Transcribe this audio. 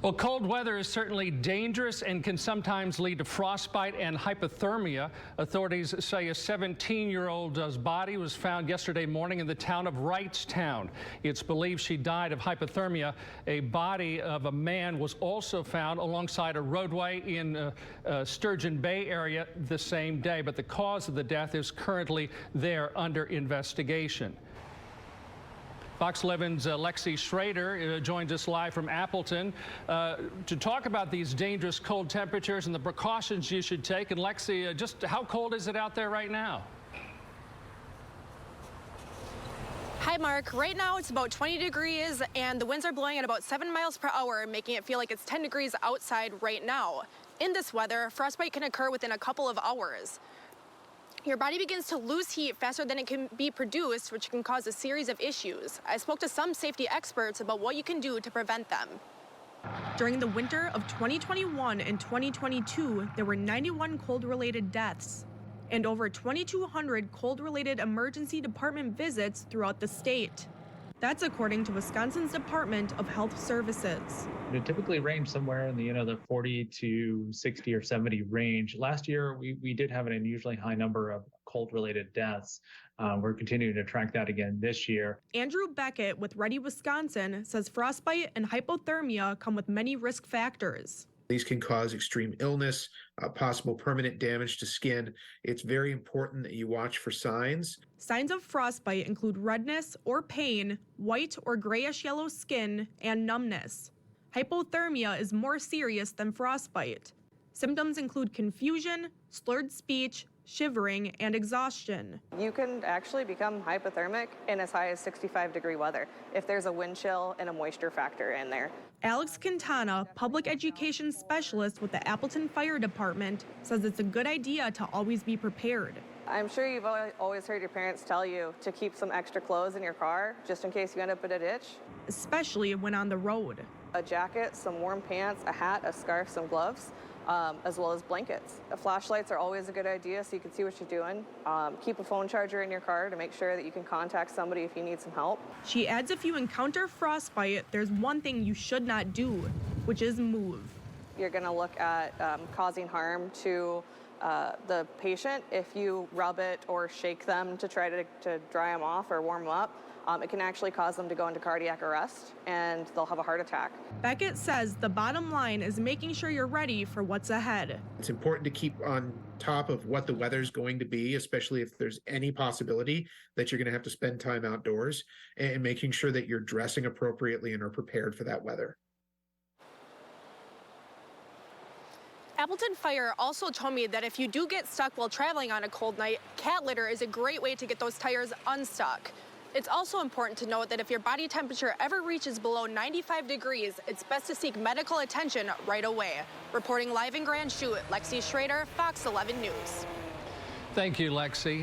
Well, cold weather is certainly dangerous and can sometimes lead to frostbite and hypothermia. Authorities say a 17-year-old's body was found yesterday morning in the town of Wrightstown. It's believed she died of hypothermia. A body of a man was also found alongside a roadway in Sturgeon Bay area the same day, but the cause of the death is currently there under investigation. Fox 11's Lexi Schrader joins us live from Appleton to talk about these dangerous cold temperatures and the precautions you should take. And Lexi, just how cold is it out there right now? Hi, Mark. Right now it's about 20 degrees and the winds are blowing at about 7 miles per hour, making it feel like it's 10 degrees outside right now. In this weather, frostbite can occur within a couple of hours. Your body begins to lose heat faster than it can be produced, which can cause a series of issues. I spoke to some safety experts about what you can do to prevent them. During the winter of 2021 and 2022, there were 91 cold-related deaths and over 2,200 cold-related emergency department visits throughout the state. That's according to Wisconsin's Department of Health Services. It typically range somewhere in the 40 to 60 or 70 range. Last year, we did have an unusually high number of cold-related deaths. We're continuing to track that again this year. Andrew Beckett with Ready Wisconsin says frostbite and hypothermia come with many risk factors. These can cause extreme illness, possible permanent damage to skin. It's very important that you watch for signs. Signs of frostbite include redness or pain, white or grayish-yellow skin, and numbness. Hypothermia is more serious than frostbite. Symptoms include confusion, slurred speech, shivering, and exhaustion. You can actually become hypothermic in as high as 65-degree weather if there's a wind chill and a moisture factor in there. Alex Quintana, public education specialist with the Appleton Fire Department, says it's a good idea to always be prepared. I'm sure you've always heard your parents tell you to keep some extra clothes in your car just in case you end up in a ditch. Especially when on the road. A jacket, some warm pants, a hat, a scarf, some gloves, as well as blankets. Flashlights are always a good idea so you can see what you're doing. Keep a phone charger in your car to make sure that you can contact somebody if you need some help. She adds if you encounter frostbite, there's one thing you should not do, which is move. You're going to look at causing harm to the patient if you rub it or shake them to try to dry them off or warm them up. It can actually cause them to go into cardiac arrest and they'll have a heart attack. Beckett says the bottom line is making sure you're ready for what's ahead. It's important to keep on top of what the weather's going to be, especially if there's any possibility that you're going to have to spend time outdoors, and making sure that you're dressing appropriately and are prepared for that weather. Appleton Fire also told me that if you do get stuck while traveling on a cold night, cat litter is a great way to get those tires unstuck. It's also important to note that if your body temperature ever reaches below 95 degrees, it's best to seek medical attention right away. Reporting live in Grand Chute, Lexi Schrader, Fox 11 News. Thank you, Lexi.